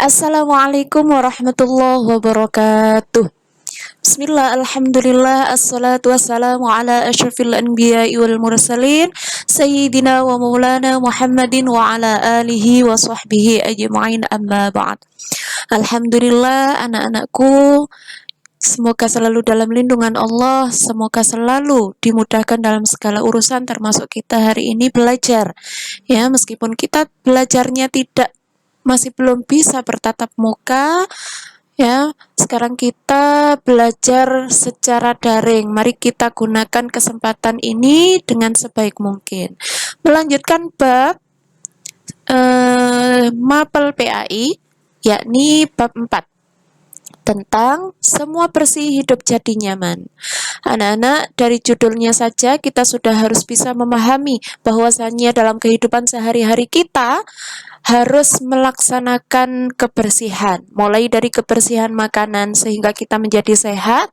Assalamualaikum warahmatullahi wabarakatuh. Bismillah, alhamdulillah, assalatu wassalamu ala asyrafil anbiya'i wal mursalin Sayyidina wa maulana Muhammadin wa ala alihi wa sahbihi ajma'in, amma ba'd. Alhamdulillah, anak-anakku, semoga selalu dalam lindungan Allah, semoga selalu dimudahkan dalam segala urusan, termasuk kita hari ini belajar. Ya, meskipun kita belajarnya masih belum bisa bertatap muka, ya, sekarang kita belajar secara daring. Mari kita gunakan kesempatan ini dengan sebaik mungkin. Melanjutkan bab mapel PAI, yakni bab 4 tentang semua bersih hidup jadi nyaman. Anak-anak, dari judulnya saja kita sudah harus bisa memahami bahwasannya dalam kehidupan sehari-hari kita harus melaksanakan kebersihan, mulai dari kebersihan makanan sehingga kita menjadi sehat,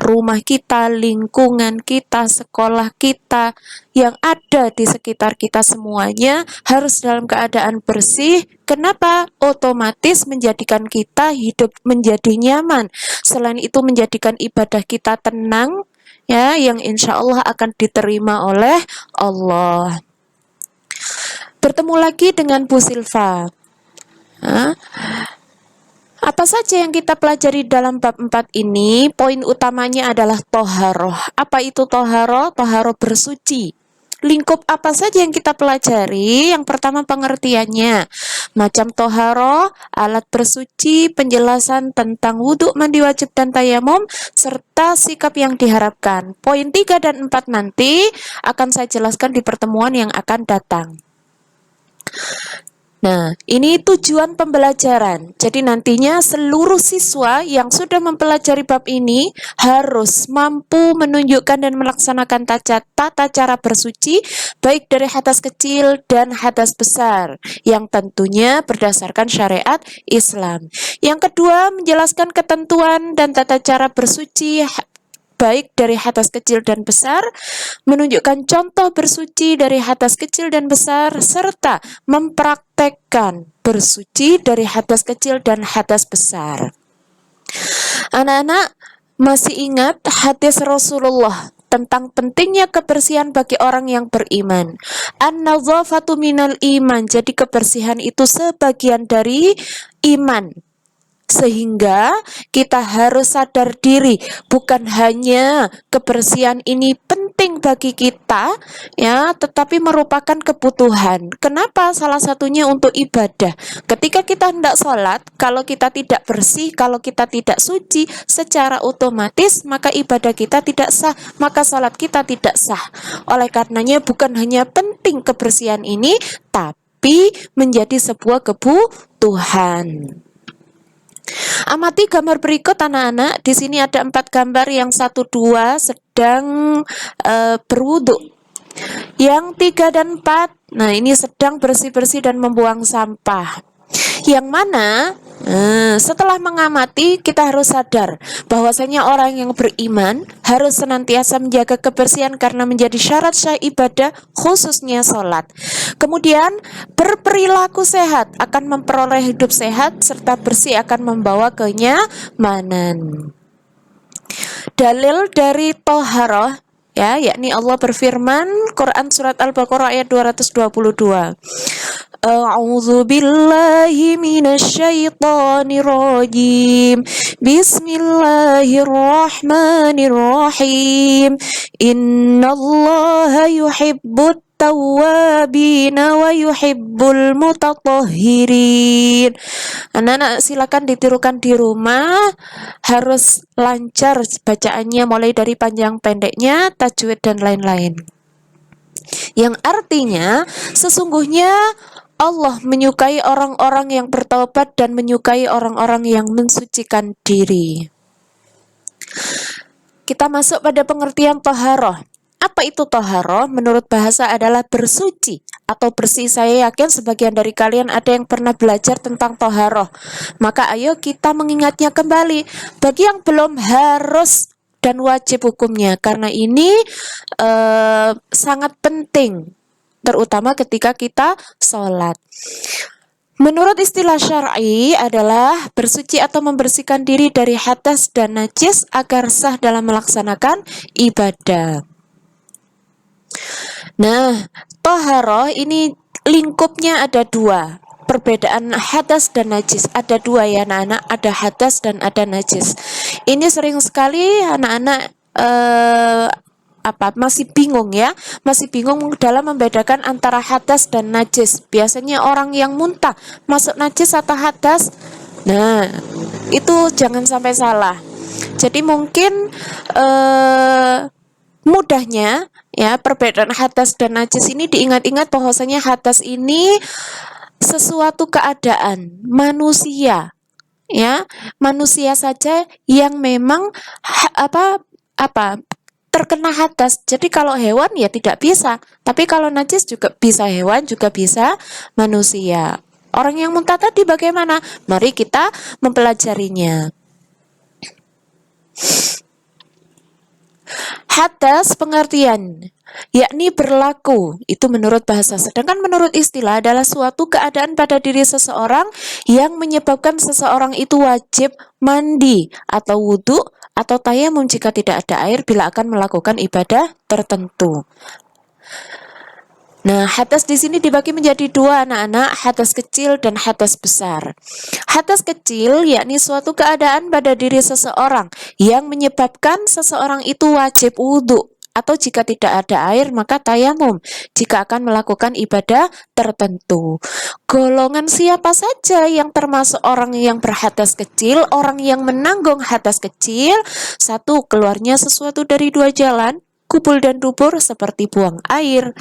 rumah kita, lingkungan kita, sekolah kita, yang ada di sekitar kita semuanya harus dalam keadaan bersih. Kenapa? Otomatis menjadikan kita hidup menjadi nyaman. Selain itu menjadikan ibadah kita tenang, ya, yang insya Allah akan diterima oleh Allah. Bertemu lagi dengan Bu Silva. Apa saja yang kita pelajari dalam bab 4 ini? Poin utamanya adalah toharoh. Apa itu toharoh? Toharoh bersuci. Lingkup apa saja yang kita pelajari? Yang pertama pengertiannya, macam toharoh, alat bersuci, penjelasan tentang wudhu, mandi wajib dan tayamum, serta sikap yang diharapkan. Poin 3 dan 4 nanti akan saya jelaskan di pertemuan yang akan datang. Nah, ini tujuan pembelajaran. Jadi nantinya seluruh siswa yang sudah mempelajari bab ini harus mampu menunjukkan dan melaksanakan tata cara bersuci, baik dari hadas kecil dan hadas besar, yang tentunya berdasarkan syariat Islam. Yang kedua, menjelaskan ketentuan dan tata cara bersuci baik dari hadas kecil dan besar, menunjukkan contoh bersuci dari hadas kecil dan besar, serta mempraktekkan bersuci dari hadas kecil dan hadas besar. Anak-anak masih ingat hadis Rasulullah tentang pentingnya kebersihan bagi orang yang beriman. An-nazafatu minal iman. Jadi kebersihan itu sebagian dari iman. Sehingga kita harus sadar diri, bukan hanya kebersihan ini penting bagi kita, ya, tetapi merupakan kebutuhan. Kenapa? Salah satunya untuk ibadah. Ketika kita hendak sholat, kalau kita tidak bersih, kalau kita tidak suci, secara otomatis maka ibadah kita tidak sah, maka sholat kita tidak sah. Oleh karenanya bukan hanya penting kebersihan ini, tapi menjadi sebuah kebutuhan. Amati gambar berikut anak-anak. Di sini ada 4 gambar, yang 1, 2 sedang berwudu. Yang 3 dan 4, nah ini sedang bersih-bersih dan membuang sampah. Yang mana setelah mengamati kita harus sadar bahwasanya orang yang beriman harus senantiasa menjaga kebersihan karena menjadi syarat sah ibadah, khususnya sholat. Kemudian berperilaku sehat akan memperoleh hidup sehat, serta bersih akan membawa kenyamanan. Dalil dari toharoh, ya, yakni Allah berfirman, Quran surat Al-Baqarah ayat 222. A'udzu billahi minasyaitonir rajim. Bismillahirrahmanirrahim. Innallaha yuhibbut tawwabina wa yuhibbul mutatahhirin. Anak-anak silakan ditirukan di rumah, harus lancar bacaannya mulai dari panjang pendeknya, tajwid dan lain-lain. Yang artinya sesungguhnya Allah menyukai orang-orang yang bertaubat dan menyukai orang-orang yang mensucikan diri. Kita masuk pada pengertian toharoh. Apa itu toharoh? Menurut bahasa adalah bersuci atau bersih. Saya yakin sebagian dari kalian ada yang pernah belajar tentang toharoh. Maka ayo kita mengingatnya kembali. Bagi yang belum, harus dan wajib hukumnya, karena ini sangat penting, terutama ketika kita sholat. Menurut istilah syar'i adalah bersuci atau membersihkan diri dari hadas dan najis agar sah dalam melaksanakan ibadah. Nah, toharoh ini lingkupnya ada dua. Perbedaan hadas dan najis ada dua ya anak-anak, ada hadas dan ada najis. Ini sering sekali anak-anak masih bingung ya, masih bingung dalam membedakan antara hadas dan najis. Biasanya orang yang muntah masuk najis atau hadas. Nah, itu jangan sampai salah. Jadi mungkin mudahnya ya, perbedaan hadas dan najis ini diingat-ingat bahwasanya hadas ini sesuatu keadaan manusia ya, manusia saja yang memang terkena hadas. Jadi kalau hewan ya tidak bisa, tapi kalau najis juga bisa hewan, juga bisa manusia. Orang yang muntah tadi bagaimana? Mari kita mempelajarinya. Hadas pengertian yakni berlaku, itu menurut bahasa. Sedangkan menurut istilah adalah suatu keadaan pada diri seseorang yang menyebabkan seseorang itu wajib mandi atau wudhu atau tayamum jika tidak ada air bila akan melakukan ibadah tertentu. Nah, hadas di sini dibagi menjadi dua anak-anak, hadas kecil dan hadas besar. Hadas kecil yakni suatu keadaan pada diri seseorang yang menyebabkan seseorang itu wajib wudhu atau jika tidak ada air maka tayamum jika akan melakukan ibadah tertentu. Golongan siapa saja yang termasuk orang yang berhadas kecil? Orang yang menanggung hadas kecil, satu, keluarnya sesuatu dari dua jalan, kubul dan dubur, seperti buang air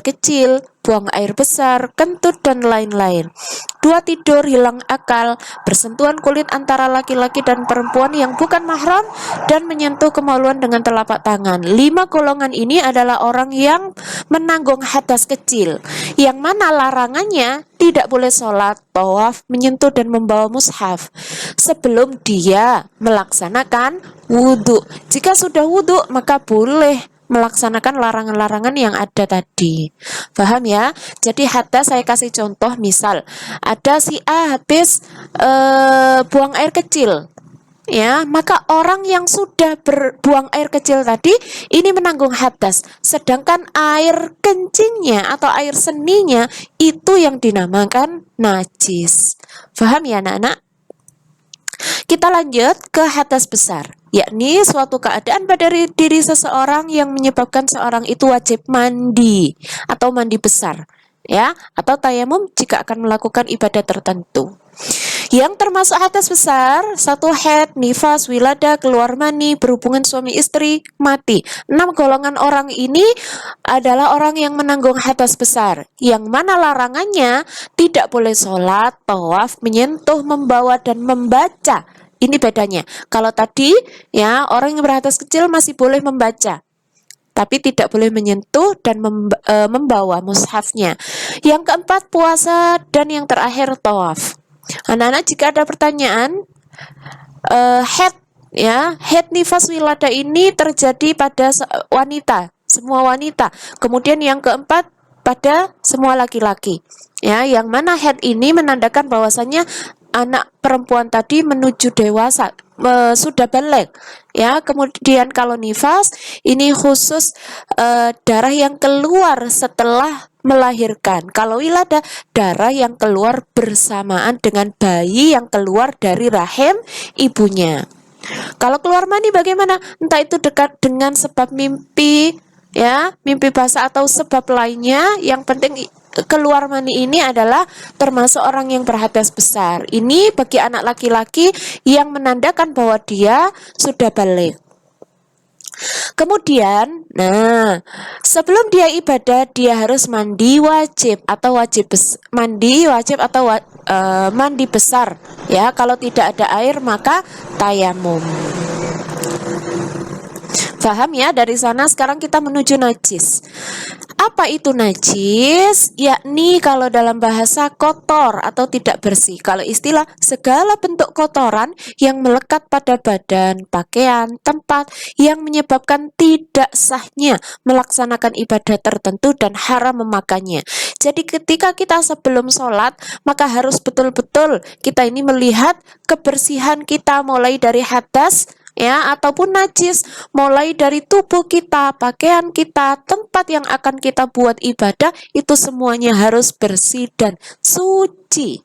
kecil, buang air besar, kentut, dan lain-lain. Dua, tidur, hilang akal, bersentuhan kulit antara laki-laki dan perempuan yang bukan mahram, dan menyentuh kemaluan dengan telapak tangan. 5 golongan ini adalah orang yang menanggung hadas kecil, yang mana larangannya tidak boleh sholat, tawaf, menyentuh, dan membawa mushaf sebelum dia melaksanakan wudhu. Jika sudah wudhu, maka boleh melaksanakan larangan-larangan yang ada tadi. Paham ya? Jadi hadas saya kasih contoh, misal ada si A habis buang air kecil ya, maka orang yang sudah berbuang air kecil tadi ini menanggung hadas, sedangkan air kencingnya atau air seninya itu yang dinamakan najis. Paham ya anak-anak? Kita lanjut ke hadas besar, yakni suatu keadaan pada diri seseorang yang menyebabkan seorang itu wajib mandi atau mandi besar ya, atau tayamum jika akan melakukan ibadah tertentu. Yang termasuk hadas besar, satu, haid, nifas, wilada, keluar mani, berhubungan suami istri, mati. 6 golongan orang ini adalah orang yang menanggung hadas besar, yang mana larangannya tidak boleh sholat, tawaf, menyentuh, membawa, dan membaca. Ini bedanya. Kalau tadi ya, orang yang berhadas kecil masih boleh membaca, tapi tidak boleh menyentuh dan membawa mushafnya. Yang keempat, puasa, dan yang terakhir tawaf. Anak-anak, jika ada pertanyaan, haid ya, haid, nifas, wilada ini terjadi pada wanita, semua wanita. Kemudian yang keempat pada semua laki-laki. Ya, yang mana haid ini menandakan bahwasanya anak perempuan tadi menuju dewasa, sudah balik ya. Kemudian kalau nifas ini khusus darah yang keluar setelah melahirkan. Kalau wilada, darah yang keluar bersamaan dengan bayi yang keluar dari rahim ibunya. Kalau keluar mani bagaimana? Entah itu dekat dengan sebab mimpi ya, mimpi basah atau sebab lainnya, yang penting keluar mani ini adalah termasuk orang yang berhadas besar. Ini bagi anak laki-laki yang menandakan bahwa dia sudah balik. Kemudian, nah, sebelum dia ibadah dia harus mandi wajib atau mandi besar ya. Kalau tidak ada air maka tayamum. Paham ya? Dari sana sekarang kita menuju najis. Apa itu najis? Yakni kalau dalam bahasa kotor atau tidak bersih. Kalau istilah, segala bentuk kotoran yang melekat pada badan, pakaian, tempat yang menyebabkan tidak sahnya melaksanakan ibadah tertentu dan haram memakannya. Jadi ketika kita sebelum sholat, maka harus betul-betul kita ini melihat kebersihan kita mulai dari hadas ya ataupun najis, mulai dari tubuh kita, pakaian kita, tempat yang akan kita buat ibadah, itu semuanya harus bersih dan suci.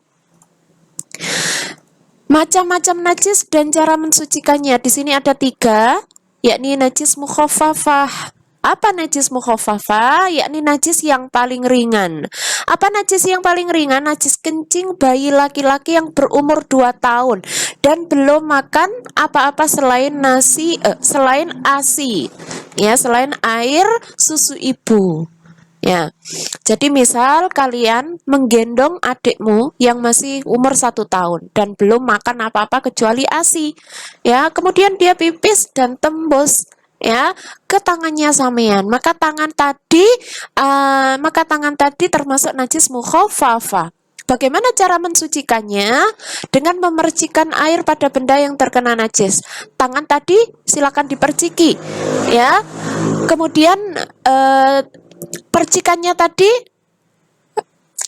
Macam-macam najis dan cara mensucikannya. Di sini ada 3, yakni najis mukhafafah. Apa najis mukhafafah? Yakni najis yang paling ringan. Apa najis yang paling ringan? Najis kencing bayi laki-laki yang berumur 2 tahun dan belum makan apa-apa selain selain ASI. Ya, selain air susu ibu. Ya, jadi misal kalian menggendong adikmu yang masih umur 1 tahun dan belum makan apa-apa kecuali ASI, ya, kemudian dia pipis dan tembus ya ke tangannya sampean, maka tangan tadi termasuk najis mukhafafah. Bagaimana cara mensucikannya? Dengan memercikan air pada benda yang terkena najis. Tangan tadi silakan diperciki, ya. Kemudian percikannya tadi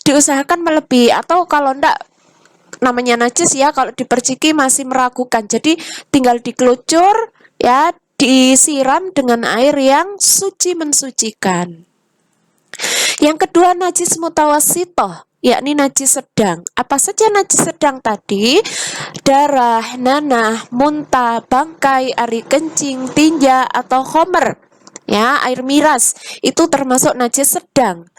diusahakan melebihi, atau kalau enggak, namanya najis ya, kalau diperciki masih meragukan, jadi tinggal dikelucur ya, disiram dengan air yang suci mensucikan. Yang kedua, najis mutawassithah, yakni najis sedang. Apa saja najis sedang tadi? Darah, nanah, muntah, bangkai, ari kencing, tinja atau khomer. Ya, air miras itu termasuk najis sedang.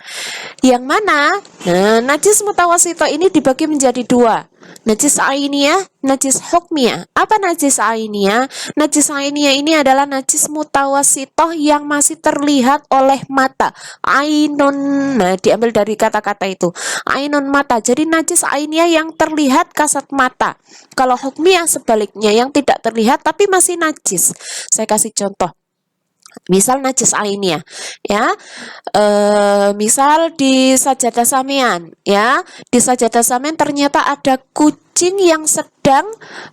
Yang mana? Nah, najis mutawassithah ini dibagi menjadi 2. Najis ainiyah, najis hukmiyah. Apa najis ainiyah? Najis ainiyah ini adalah najis mutawassithah yang masih terlihat oleh mata. Ainun, nah diambil dari kata-kata itu. Ainun, mata. Jadi najis ainiyah yang terlihat kasat mata. Kalau hukmiyah sebaliknya, yang tidak terlihat tapi masih najis. Saya kasih contoh. Misal najis ainiyah ya, misal di sajadah sampean ya, di sajadah sampean ternyata ada kucing yang sedang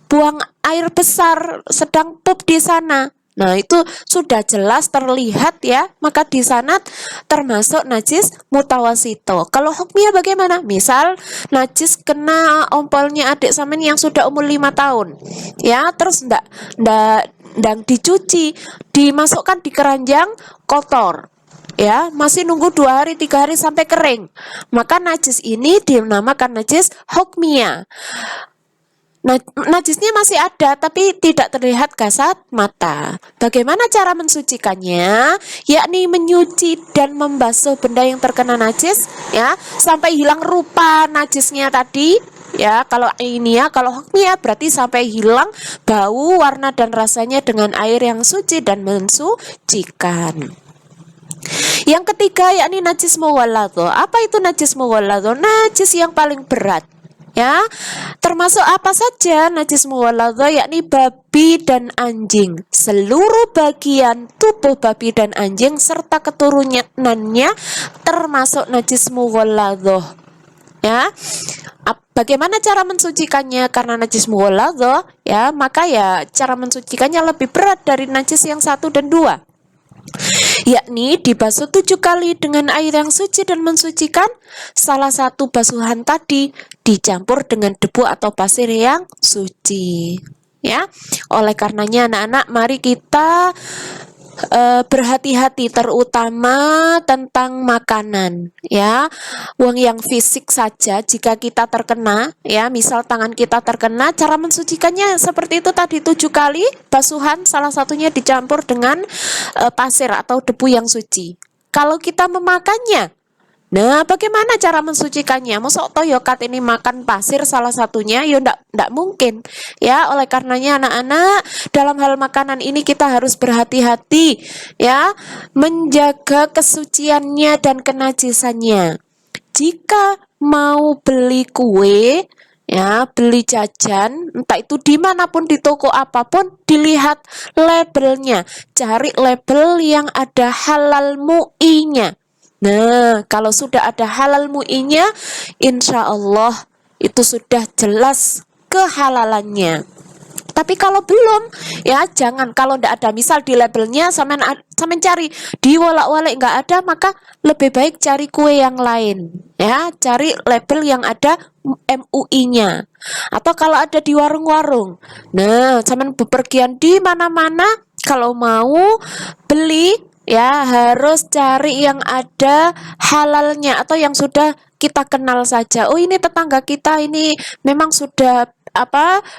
buang air besar, sedang pup di sana. Nah, itu sudah jelas terlihat ya, maka di sana termasuk najis mutawassithah. Kalau hukmiyah bagaimana? Misal najis kena ompolnya adik sampean yang sudah umur 5 tahun. Ya, terus ndak dicuci, dimasukkan di keranjang kotor. Ya, masih nunggu 2 hari, 3 hari sampai kering. Maka najis ini dinamakan najis hukmiyah. Najisnya masih ada tapi tidak terlihat kasat mata. Bagaimana cara mensucikannya? Yakni menyuci dan membasuh benda yang terkena najis ya sampai hilang rupa najisnya tadi. Ya, kalau ainiyah, kalau hukmiyah berarti sampai hilang bau, warna dan rasanya dengan air yang suci dan mensucikan. Yang ketiga yakni najis muwalladhah. Apa itu najis muwalladhah? Najis yang paling berat. Ya, termasuk apa saja najis muwalladhah, yakni babi dan anjing. Seluruh bagian tubuh babi dan anjing serta keturunannya termasuk najis muwalladhah. Ya, bagaimana cara mensucikannya? Karena najis muwalladhah, ya, maka ya cara mensucikannya lebih berat dari najis yang 1 dan 2. Yakni dibasuh 7 kali dengan air yang suci dan mensucikan. Salah satu basuhan tadi dicampur dengan debu atau pasir yang suci. Ya, oleh karenanya anak-anak, mari kita berhati-hati terutama tentang makanan ya. Wong yang fisik saja jika kita terkena ya, misal tangan kita terkena, cara mensucikannya seperti itu tadi, 7 kali basuhan, salah satunya dicampur dengan pasir atau debu yang suci. Kalau kita memakannya, nah, bagaimana cara mensucikannya? Mosok toyo kat ini makan pasir salah satunya, ya ndak mungkin. Ya, oleh karenanya anak-anak, dalam hal makanan ini kita harus berhati-hati ya, menjaga kesuciannya dan kenajisannya. Jika mau beli kue, ya, beli jajan, entah itu dimanapun di toko apapun, dilihat labelnya, cari label yang ada halal MUI-nya. Nah, kalau sudah ada halal MUI-nya, insya Allah itu sudah jelas kehalalannya. Tapi kalau belum, ya jangan. Kalau tidak ada, misal di labelnya sampean cari diwolak-walik nggak ada, maka lebih baik cari kue yang lain, ya, cari label yang ada MUI-nya. Atau kalau ada di warung-warung, nah, sampean bepergian di mana-mana, kalau mau beli, ya harus cari yang ada halalnya atau yang sudah kita kenal saja. Oh, ini tetangga kita ini memang sudah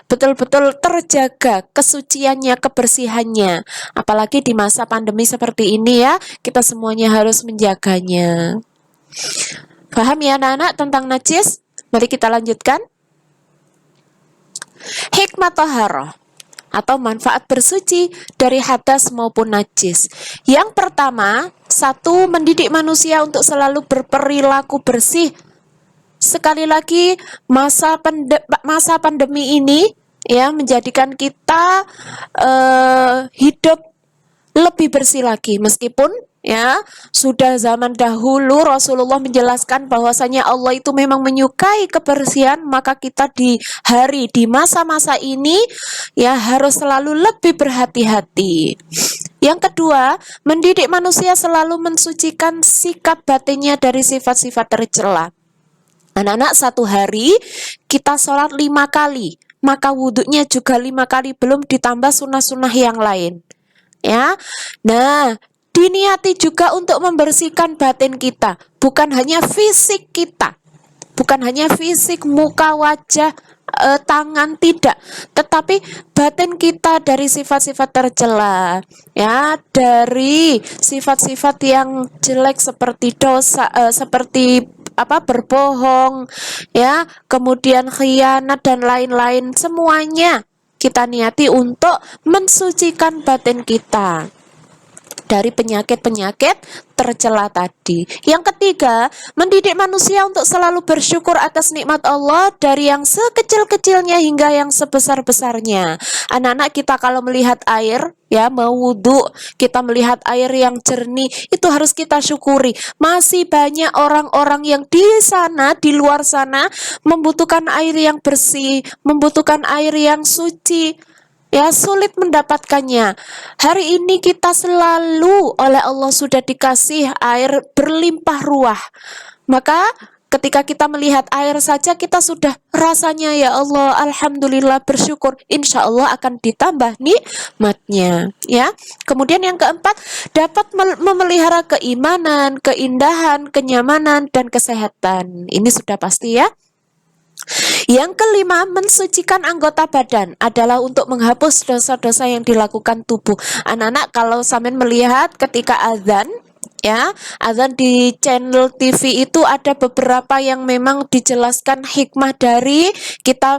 betul-betul terjaga kesuciannya, kebersihannya. Apalagi di masa pandemi seperti ini ya, kita semuanya harus menjaganya. Paham ya anak-anak tentang najis? Mari kita lanjutkan. Hikmah taharah atau manfaat bersuci dari hadas maupun najis. Yang pertama, satu, mendidik manusia untuk selalu berperilaku bersih. Sekali lagi, masa pandemi ini ya menjadikan kita hidup lebih bersih lagi, meskipun ya sudah zaman dahulu Rasulullah menjelaskan bahwasanya Allah itu memang menyukai kebersihan, maka kita di masa-masa ini ya harus selalu lebih berhati-hati. Yang kedua, mendidik manusia selalu mensucikan sikap batinnya dari sifat-sifat tercela. Anak-anak, satu hari kita sholat 5 kali, maka wudhunya juga 5 kali, belum ditambah sunnah-sunnah yang lain. Ya, nah, diniati juga untuk membersihkan batin kita, bukan hanya fisik kita, bukan hanya fisik, muka, wajah, tangan, tidak, tetapi batin kita dari sifat-sifat tercela, ya, dari sifat-sifat yang jelek seperti dosa, seperti berbohong, ya, kemudian khianat dan lain-lain. Semuanya kita niati untuk mensucikan batin kita dari penyakit-penyakit tercela tadi. Yang ketiga, mendidik manusia untuk selalu bersyukur atas nikmat Allah dari yang sekecil-kecilnya hingga yang sebesar-besarnya. Anak-anak, kita kalau melihat air, ya, mau wudhu, kita melihat air yang jernih, itu harus kita syukuri. Masih banyak orang-orang yang di sana, di luar sana, membutuhkan air yang bersih, membutuhkan air yang suci, ya, sulit mendapatkannya. Hari ini kita selalu oleh Allah sudah dikasih air berlimpah ruah. Maka ketika kita melihat air saja kita sudah rasanya, ya Allah, alhamdulillah, bersyukur. Insya Allah akan ditambah nikmatnya, ya. Kemudian yang keempat, dapat memelihara keimanan, keindahan, kenyamanan, dan kesehatan. Ini sudah pasti ya. Yang kelima, mensucikan anggota badan adalah untuk menghapus dosa-dosa yang dilakukan tubuh. Anak-anak, kalau sampean melihat ketika azan, ya, azan di channel TV itu ada beberapa yang memang dijelaskan hikmah dari kita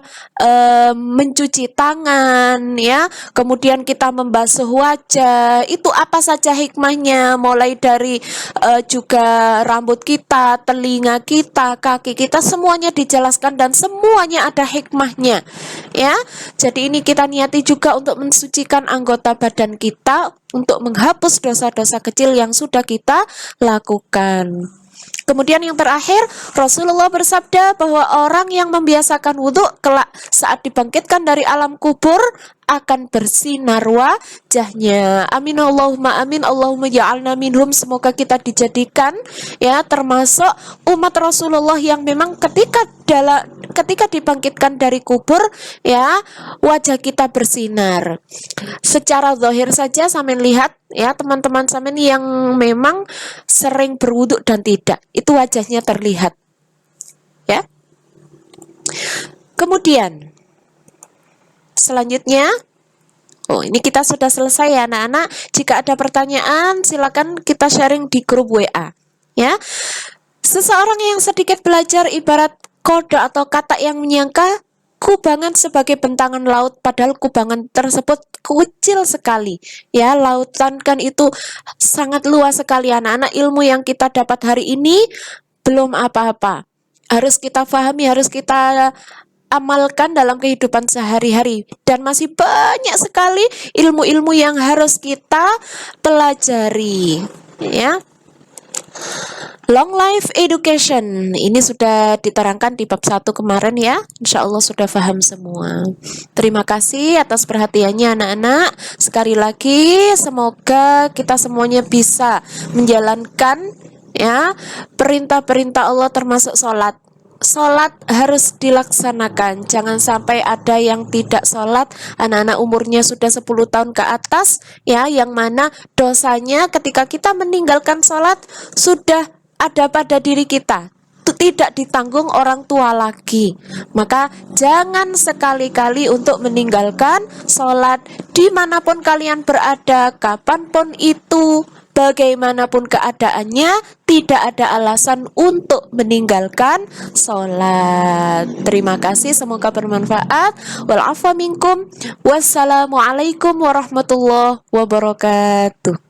mencuci tangan, ya, kemudian kita membasuh wajah. Itu apa saja hikmahnya, mulai dari juga rambut kita, telinga kita, kaki kita, semuanya dijelaskan dan semuanya ada hikmahnya, ya. Jadi ini kita niati juga untuk mensucikan anggota badan kita, untuk menghapus dosa-dosa kecil yang sudah kita lakukan. Kemudian yang terakhir, Rasulullah bersabda bahwa orang yang membiasakan wudhu kelak saat dibangkitkan dari alam kubur akan bersinar wajahnya. Amin Allahumma amin, Allahumma ja'alna minhum. Semoga kita dijadikan, ya, termasuk umat Rasulullah yang memang ketika dibangkitkan dari kubur, ya, wajah kita bersinar. Secara zahir saja sampean lihat, ya, teman-teman sampean yang memang sering berwudhu dan tidak, itu wajahnya terlihat, ya. Kemudian selanjutnya, ini kita sudah selesai ya anak-anak. Jika ada pertanyaan silakan kita sharing di grup WA, ya. Seseorang yang sedikit belajar ibarat kode atau kata yang menyangka kubangan sebagai bentangan laut, padahal kubangan tersebut kecil sekali, ya. Lautan kan itu sangat luas sekali anak-anak. Ilmu yang kita dapat hari ini belum apa-apa, harus kita pahami, harus kita amalkan dalam kehidupan sehari-hari, dan masih banyak sekali ilmu-ilmu yang harus kita pelajari, ya. Long life education ini sudah diterangkan di bab 1 kemarin ya. Insya Allah sudah paham semua. Terima kasih atas perhatiannya anak-anak. Sekali lagi semoga kita semuanya bisa menjalankan ya perintah-perintah Allah termasuk sholat. Sholat harus dilaksanakan. Jangan sampai ada yang tidak sholat. Anak-anak umurnya sudah 10 tahun ke atas ya, yang mana dosanya ketika kita meninggalkan sholat sudah ada pada diri kita, tidak ditanggung orang tua lagi. Maka jangan sekali-kali untuk meninggalkan sholat dimanapun kalian berada, kapanpun itu, bagaimanapun keadaannya, tidak ada alasan untuk meninggalkan sholat. Terima kasih, semoga bermanfaat. Wal afwa minkum. Wassalamualaikum warahmatullahi wabarakatuh.